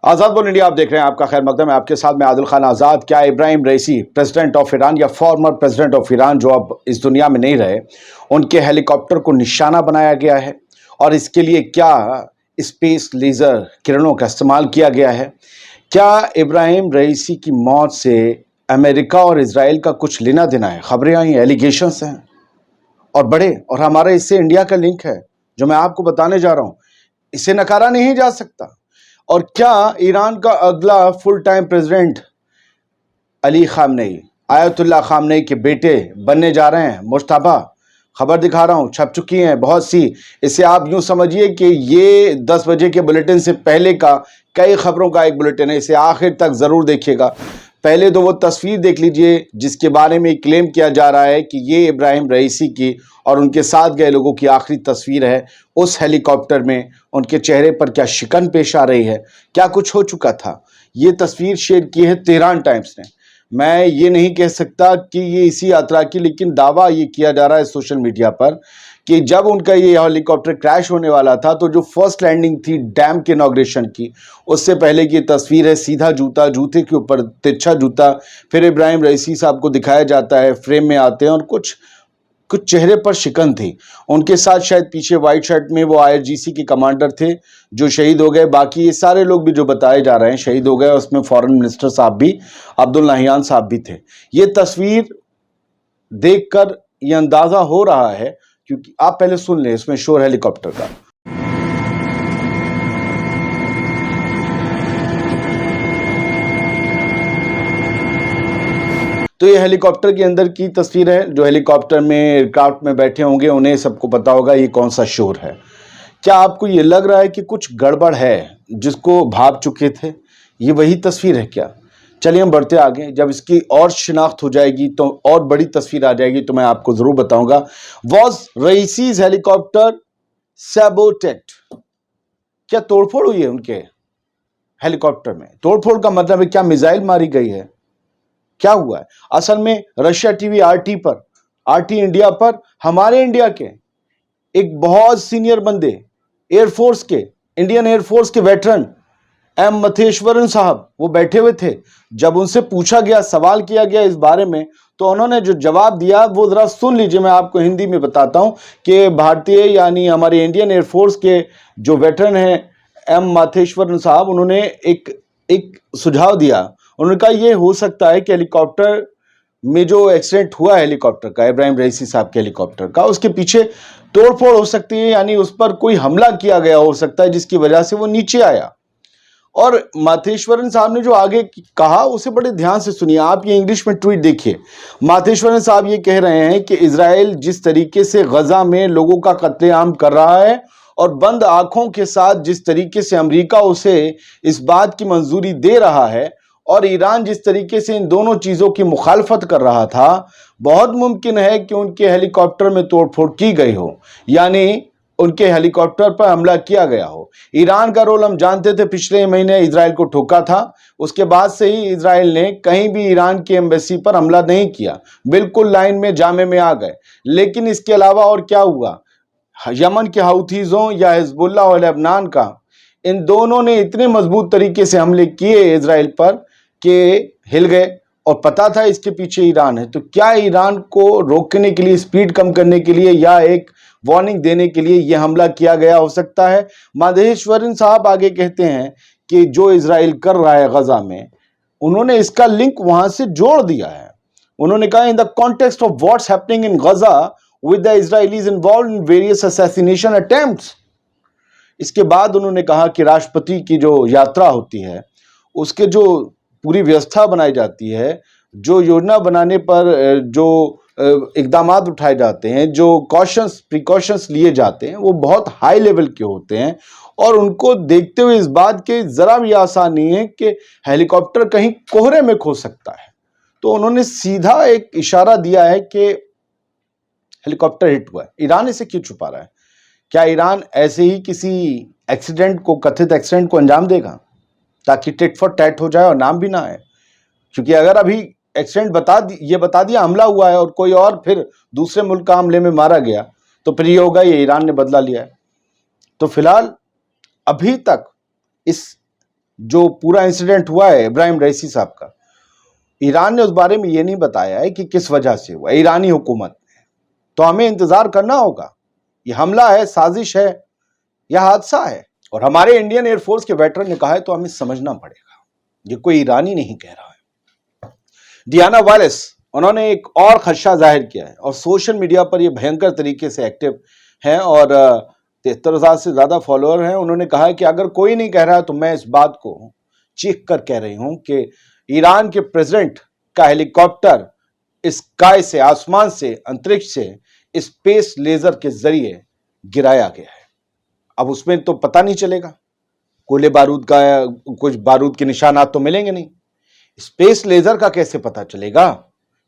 आज़ाद बोल इंडिया आप देख रहे हैं, आपका खैर मकदम है। आपके साथ में आदिल खान आज़ाद। क्या इब्राहिम रईसी प्रेसिडेंट ऑफ ईरान या फॉर्मर प्रेसिडेंट ऑफ ईरान जो अब इस दुनिया में नहीं रहे, उनके हेलीकॉप्टर को निशाना बनाया गया है और इसके लिए क्या स्पेस लेज़र किरणों का इस्तेमाल किया गया है? क्या इब्राहिम रईसी की मौत से अमेरिका और इजराइल का कुछ लेना देना है? खबरें आई, एलिगेशंस हैं और बड़े, और हमारा इससे इंडिया का लिंक है जो मैं आपको बताने जा रहा हूं। इसे नकारा नहीं जा सकता। और क्या ईरान का अगला full time president Ali Khamenei, Ayatollah Khamenei के बेटे बनने जा रहे हैं? मुश्तबा खबर दिखा रहा हूं, छप चुकी हैं बहुत सी। इसे आप यूं समझिए कि ये 10 बजे के बुलेटिन से पहले का कई खबरों का एक बुलेटिन है। इसे आखिर तक जरूर देखिएगा। पहले तो वो तस्वीर देख लीजिए जिसके बारे में क्लेम किया जा रहा है कि ये इब्राहिम रईसी की और उनके साथ गए लोगों की आखिरी तस्वीर है। उस हेलीकॉप्टर में उनके चेहरे पर क्या शिकन पेश आ रही है, क्या कुछ हो चुका था? ये तस्वीर शेयर की है तेहरान टाइम्स ने। मैं ये नहीं कह सकता कि ये इसी यात्रा की, लेकिन दावा ये किया जा रहा है सोशल मीडिया पर कि जब उनका ये हेलीकॉप्टर क्रैश होने वाला था तो जो फर्स्ट लैंडिंग थी डैम के इनॉग्रेशन की, उससे पहले की तस्वीर है। सीधा जूता, जूते के ऊपर तिरछा जूता, फिर इब्राहिम रईसी साहब को दिखाया जाता है, फ्रेम में आते हैं और कुछ चेहरे पर शिकन थी। उनके साथ शायद पीछे व्हाइट शर्ट में वो आईआरजीसी के कमांडर थे जो शहीद हो गए। बाकी ये सारे लोग भी जो बताए जा रहे हैं शहीद हो गए, उसमें फॉरेन मिनिस्टर साहब भी, अब्दुल नहियान साहब भी थे। ये तस्वीर देखकर ये अंदाजा हो रहा है, क्योंकि आप पहले सुन लें इसमें शोर हेलीकॉप्टर का। तो ये हेलीकॉप्टर के अंदर की तस्वीर है। जो हेलीकॉप्टर में एयरक्राफ्ट में बैठे होंगे उन्हें सबको पता होगा ये कौन सा शोर है। क्या आपको ये लग रहा है कि कुछ गड़बड़ है जिसको भाप चुके थे? ये वही तस्वीर है क्या? चलिए हम बढ़ते आगे। जब इसकी और शिनाख्त हो जाएगी तो और बड़ी तस्वीर आ जाएगी तो मैं आपको जरूर बताऊंगा। Was Raisi's helicopter sabotaged? क्या तोड़फोड़ हुई है उनके हेलीकॉप्टर में? तोड़फोड़ का मतलब है क्या मिसाइल मारी गई है? क्या हुआ है? असल में रशिया टीवी आरटी इंडिया पर हमारे इंडिया के एक बहुत सीनियर बंदे, एयरफोर्स के, इंडियन एयरफोर्स के वेटरन एम मथेश्वरन साहब वो बैठे हुए थे। जब उनसे पूछा गया, सवाल किया गया इस बारे में, तो उन्होंने जो जवाब दिया वो जरा सुन लीजिए। मैं आपको हिंदी में बताता हूं कि भारतीय यानी हमारे इंडियन एयरफोर्स के जो वेटरन हैं एम माथेश्वरन साहब, उन्होंने एक सुझाव दिया। उन्होंने कहा ये हो सकता है कि हेलीकॉप्टर में जो एक्सीडेंट हुआ हेलीकॉप्टर का, इब्राहिम रईसी साहब के हेलीकॉप्टर का, उसके पीछे तोड़फोड़ हो सकती है, यानी उस पर कोई हमला किया गया हो सकता है जिसकी वजह से वो नीचे आया। और माथेश्वरन साहब ने जो आगे कहा उसे बड़े ध्यान से सुनिए आप। ये इंग्लिश में ट्वीट देखिए। माथेश्वरन साहब ये कह रहे हैं कि इजराइल जिस तरीके से गजा में लोगों का कत्लेआम कर रहा है और बंद आंखों के साथ जिस तरीके से अमेरिका उसे इस बात की मंजूरी दे रहा है और ईरान जिस तरीके से इन दोनों चीज़ों की मुखालफत कर रहा था, बहुत मुमकिन है कि उनके हेलीकॉप्टर में तोड़फोड़ की गई हो, यानी उनके हेलीकॉप्टर पर हमला किया गया हो। ईरान का रोल हम जानते थे, पिछले महीने इजराइल को ठोका था। उसके बाद से ही इजराइल ने कहीं भी ईरान की एम्बेसी पर हमला नहीं किया, बिल्कुल लाइन में जामे में आ गए। लेकिन इसके अलावा और क्या हुआ? यमन के हाउथीजों या हिजबुल्लाह और लेबनान का, इन दोनों ने इतने मजबूत तरीके से हमले किए इजराइल पर कि हिल गए, और पता था इसके पीछे ईरान है। तो क्या ईरान को रोकने के लिए, स्पीड कम करने के लिए या एक वार्निंग देने के लिए यह हमला किया गया हो सकता है? माधेश्वरन साहब आगे कहते हैं कि जो इजराइल कर रहा है गजा में, उन्होंने इसका लिंक वहां से जोड़ दिया है। उन्होंने कहा in the context of what's happening in Gaza with the Israelis involved in various assassination attempts. इसके बाद उन्होंने कहा कि राष्ट्रपति की जो यात्रा होती है उसके जो पूरी व्यवस्था बनाई जाती है, जो योजना बनाने पर जो इकदाम उठाए जाते हैं, जो प्रिकॉशंस लिए जाते हैं, वो बहुत हाई लेवल के होते हैं। और उनको देखते हुए इस बात के जरा भी आसान नहीं है कि हेलीकॉप्टर कहीं कोहरे में खो सकता है। तो उन्होंने सीधा एक इशारा दिया है कि हेलीकॉप्टर हिट हुआ है। ईरान इसे क्यों छुपा रहा है? क्या ईरान ऐसे ही किसी एक्सीडेंट को, कथित एक्सीडेंट को अंजाम देगा ताकि टिट फॉर टैट हो जाए और नाम भी ना आए? क्योंकि अगर अभी एक्सीडेंट बता दिया हमला हुआ है और कोई और फिर दूसरे मुल्क का हमले में मारा गया, तो फिर ये होगा ये ईरान ने बदला लिया है। तो फिलहाल अभी तक इस جو پورا انسیڈنٹ ہوا ہے ابراہیم رئیسی صاحب کا، ایران نے اس بارے میں یہ نہیں بتایا ہے کہ کس وجہ سے ہوا، ایرانی حکومت نے. تو ہمیں انتظار کرنا ہوگا، یہ حملہ ہے، سازش ہے یا حادثہ ہے. اور ہمارے انڈین ایئر فورس کے ویٹرن نے کہا ہے تو ہمیں سمجھنا پڑے گا، یہ کوئی ایرانی نہیں کہہ رہا ہے. ڈیانا وائلس، انہوں نے ایک اور خدشہ ظاہر کیا ہے اور سوشل میڈیا پر یہ بھینکر طریقے سے ایکٹیو ہیں اور 73,000 سے زیادہ فالوور ہیں. انہوں نے کہا ہے کہ اگر کوئی نہیں کہہ رہا تو میں اس بات کو چیخ کر کہہ رہی ہوں کہ ایران کے پریزیڈنٹ کا ہیلی کاپٹر اسکائی سے، آسمان سے، انترکش سے اسپیس لیزر کے ذریعے گرایا گیا ہے. اب اس میں تو پتہ نہیں چلے گا، گولے بارود کا کچھ بارود کے نشانات تو ملیں گے نہیں. اسپیس لیزر کا کیسے پتہ چلے گا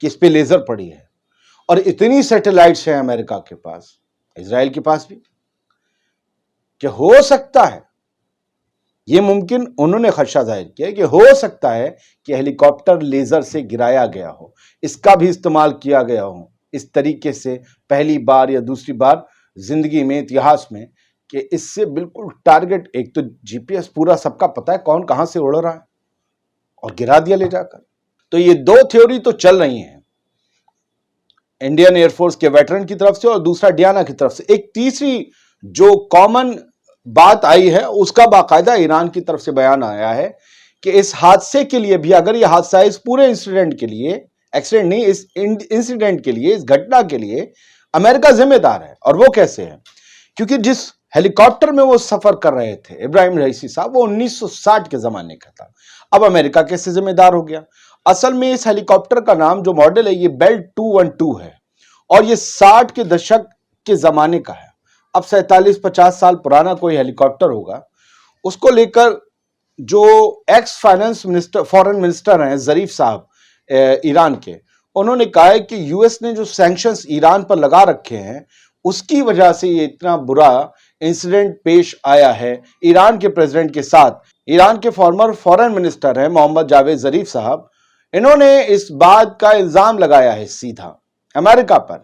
کہ اس پہ لیزر پڑی ہے؟ اور اتنی سیٹلائٹس ہیں امریکہ کے پاس، اسرائیل کے پاس بھی، کہ ہو سکتا ہے یہ ممکن، انہوں نے خدشہ ظاہر کیا کہ ہو سکتا ہے کہ ہیلی کاپٹر لیزر سے گرایا گیا ہو، اس کا بھی استعمال کیا گیا ہو اس طریقے سے پہلی بار یا دوسری بار زندگی میں، اتہاس میں، کہ اس سے بالکل ٹارگٹ، ایک تو جی پی ایس پورا سب کا پتا ہے کون کہاں سے اڑ رہا ہے، اور گرا دیا لے جا کر. تو یہ دو تھیوری تو چل رہی ہیں انڈین ایئر فورس کے ویٹرن کی طرف سے اور دوسرا ڈیانا کی طرف سے. ایک تیسری جو کامن بات آئی ہے اس کا باقاعدہ ایران کی طرف سے بیان آیا ہے کہ اس حادثے کے لیے بھی، اگر یہ حادثہ ہے، اس پورے انسیڈنٹ کے لیے، ایکسیڈنٹ نہیں، اس انسیڈنٹ کے لیے، اس گھٹنا کے لیے امریکہ ذمہ دار ہے. اور وہ کیسے ہے؟ کیونکہ جس ہیلی کاپٹر میں وہ سفر کر رہے تھے ابراہیم رئیسی صاحب، وہ 1960 کے زمانے کا تھا. اب امریکہ کیسے ذمہ دار ہو گیا؟ اصل میں اس ہیلی کاپٹر کا نام، جو ماڈل ہے، یہ بیل 212 ہے اور یہ 60 کے دشک کے زمانے کا ہے. اب 47-50 سال پرانا کوئی ہیلی کاپٹر ہوگا. اس کو لے کر جو ایکس فائنانس منسٹر، فورن منسٹر ہیں ظریف صاحب ایران کے، انہوں نے کہا ہے کہ یو ایس نے جو سینکشنز ایران پر لگا رکھے ہیں اس کی وجہ سے یہ اتنا برا انسیڈنٹ پیش آیا ہے ایران کے پریزیڈنٹ کے ساتھ. ایران کے فارمر فورن منسٹر ہیں محمد جاوید ظریف صاحب، انہوں نے اس بات کا الزام لگایا ہے سیدھا امریکہ پر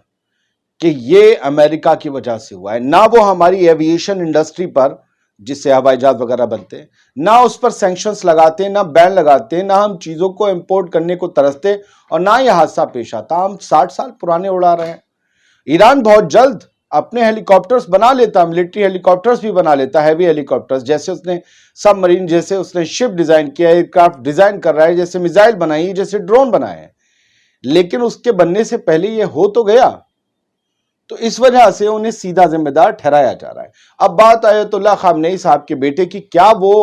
کہ یہ امریکہ کی وجہ سے ہوا ہے. نہ وہ ہماری ایویشن انڈسٹری پر، جس سے ہوائی جہاز وغیرہ بنتے ہیں، نہ اس پر سینکشنز لگاتے، نہ بین لگاتے، نہ ہم چیزوں کو امپورٹ کرنے کو ترستے، اور نہ یہ حادثہ پیش آتا. ہم 60 سال پرانے اڑا رہے ہیں. ایران بہت جلد اپنے ہیلی کاپٹرز بنا لیتا، ملٹری ہیلی کاپٹرز بھی بنا لیتا، ہیوی ہیلی کاپٹرز، جیسے اس نے سب مرین، جیسے اس نے شپ ڈیزائن کیا، ایئر کرافٹ ڈیزائن کر رہا ہے، جیسے میزائل بنائی، جیسے ڈرون بنائے ہیں. لیکن اس کے بننے سے پہلے یہ ہو تو گیا، تو اس وجہ سے انہیں سیدھا ذمہ دار ٹھہرایا جا رہا ہے. اب بات آیت اللہ خامنئی صاحب کے بیٹے کی، کیا وہ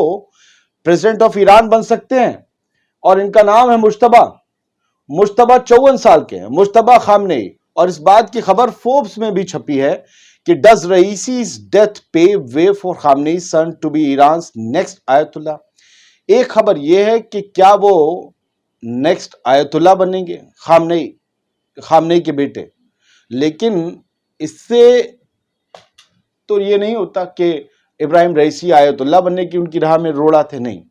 پریزیڈنٹ آف ایران بن سکتے ہیں؟ اور ان کا نام ہے مجتبیٰ 54 سال کے ہیں، مجتبیٰ خامنئی. اور اس بات کی خبر فوربس میں بھی چھپی ہے کہ does رئیسی's death pave way for Khamenei's son to be Iran's next آیت اللہ. ایک خبر یہ ہے کہ کیا وہ نیکسٹ آیت اللہ بنیں گے، خامنئی کے بیٹے. لیکن اس سے تو یہ نہیں ہوتا کہ ابراہیم رئیسی آیت اللہ بننے کی ان کی راہ میں روڑا تھے، نہیں.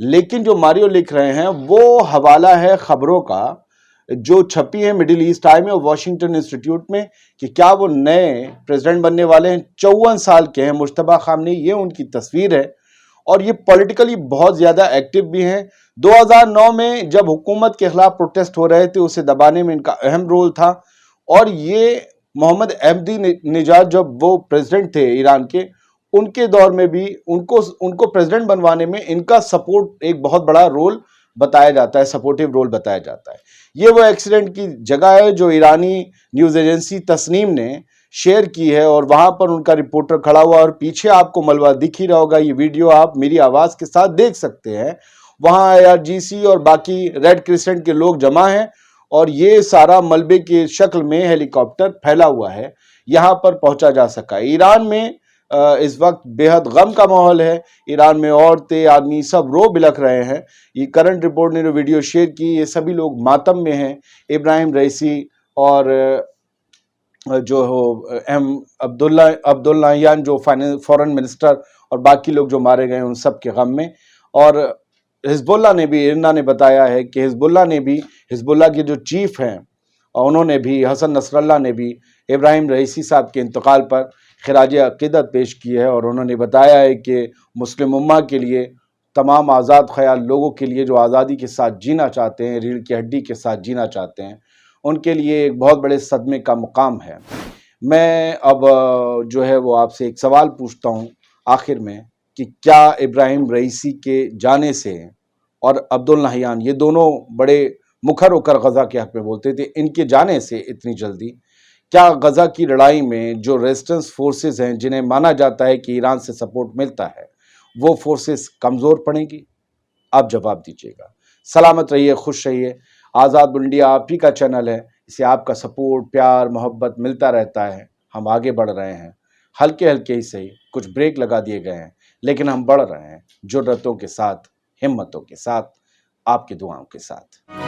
لیکن جو ماریو لکھ رہے ہیں وہ حوالہ ہے خبروں کا جو چھپی ہے مڈل ایسٹ آئی میں اور واشنگٹن انسٹیٹیوٹ میں، کہ کیا وہ نئے پریزیڈنٹ بننے والے ہیں. 54 سال کے ہیں مجتبیٰ خامنئی، یہ ان کی تصویر ہے اور یہ پولیٹیکلی بہت زیادہ ایکٹیو بھی ہیں. 2009 میں جب حکومت کے خلاف پروٹیسٹ ہو رہے تھے، اسے دبانے میں ان کا اہم رول تھا. اور یہ محمد احمدی نژاد جب وہ پریزیڈنٹ تھے ایران کے، ان کے دور میں بھی ان کو پریزیڈنٹ بنوانے میں ان کا سپورٹ ایک بہت بڑا رول بتایا جاتا ہے، سپورٹیو رول بتایا جاتا ہے. یہ وہ ایکسیڈنٹ کی جگہ ہے جو ایرانی نیوز ایجنسی تسنیم نے شیئر کی ہے، اور وہاں پر ان کا رپورٹر کھڑا ہوا، اور پیچھے آپ کو ملبہ دکھ ہی رہا ہوگا. یہ ویڈیو آپ میری آواز کے ساتھ دیکھ سکتے ہیں. وہاں IRGC اور باقی ریڈ کرسنٹ کے لوگ جمع ہیں، اور یہ سارا ملبے کی شکل میں ہیلی کاپٹر پھیلا ہوا ہے، یہاں پر پہنچا جا سکا. ایران میں اس وقت بے حد غم کا ماحول ہے. ایران میں عورتیں، آدمی سب رو بلک رہے ہیں. یہ کرنٹ رپورٹ نے جو ویڈیو شیئر کی، یہ سبھی لوگ ماتم میں ہیں. ابراہیم رئیسی اور جو عبداللہیان جو فورن منسٹر اور باقی لوگ جو مارے گئے ان سب کے غم میں. اور حزب اللہ نے بھی، ارنا نے بتایا ہے کہ حزب اللہ کے جو چیف ہیں، انہوں نے بھی، حسن نصر اللہ نے بھی ابراہیم رئیسی صاحب کے انتقال پر خراج عقیدت پیش کی ہے، اور انہوں نے بتایا ہے کہ مسلم امہ کے لیے तमाम आज़ाद ख्याल लोगों के लिए जो आज़ादी के साथ जीना चाहते हैं, रीढ़ की हड्डी के साथ जीना चाहते हैं, उनके लिए एक बहुत बड़े सदमे का मुकाम है। मैं अब जो है वो आपसे एक सवाल पूछता हूँ आखिर में कि क्या इब्राहिम रईसी के जाने से और अब्दुल नहियान, ये दोनों बड़े मुखर होकर गज़ा के हक़ में बोलते थे, इनके जाने से इतनी जल्दी क्या गज़ा की लड़ाई में जो रेजिस्टेंस फोर्सेस हैं, जिन्हें माना जाता है कि ईरान से सपोर्ट मिलता है, वो फोर्सेस कमज़ोर पड़ेंगी? आप जवाब दीजिएगा। सलामत रहिए, खुश रहिए। आज़ाद इंडिया आप ही का चैनल है, इसे आपका सपोर्ट, प्यार, मोहब्बत मिलता रहता है। हम आगे बढ़ रहे हैं, हल्के हल्के ही सही, कुछ ब्रेक लगा दिए गए हैं, लेकिन हम बढ़ रहे हैं जुर्रतों के साथ, हिम्मतों के साथ, आपकी दुआओं के साथ।